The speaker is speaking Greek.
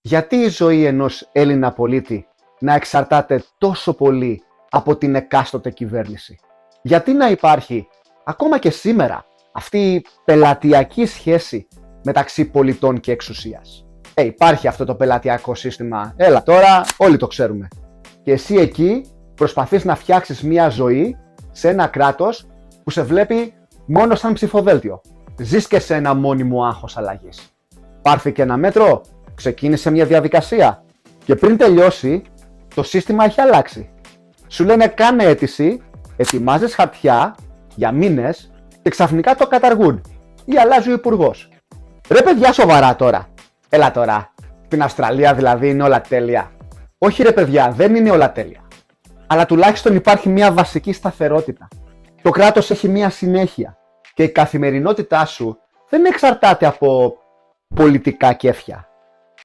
Γιατί η ζωή ενός Έλληνα πολίτη να εξαρτάται τόσο πολύ από την εκάστοτε κυβέρνηση? Γιατί να υπάρχει ακόμα και σήμερα αυτή η πελατειακή σχέση μεταξύ πολιτών και εξουσίας? Υπάρχει αυτό το πελατειακό σύστημα, έλα τώρα, όλοι το ξέρουμε. Και εσύ εκεί προσπαθείς να φτιάξεις μια ζωή σε ένα κράτος που σε βλέπει μόνο σαν ψηφοδέλτιο. Ζεις και σε ένα μόνιμο άγχος αλλαγής. Πάρθηκε ένα μέτρο, ξεκίνησε μια διαδικασία και πριν τελειώσει το σύστημα έχει αλλάξει. Σου λένε κάνε αίτηση, ετοιμάζεις χαρτιά για μήνες και ξαφνικά το καταργούν ή αλλάζει ο υπουργός. Ρε παιδιά, σοβαρά τώρα. Έλα τώρα, στην Αυστραλία δηλαδή είναι όλα τέλεια? Όχι ρε παιδιά, δεν είναι όλα τέλεια. Αλλά τουλάχιστον υπάρχει μια βασική σταθερότητα. Το κράτος έχει μια συνέχεια και η καθημερινότητά σου δεν εξαρτάται από πολιτικά κέφια.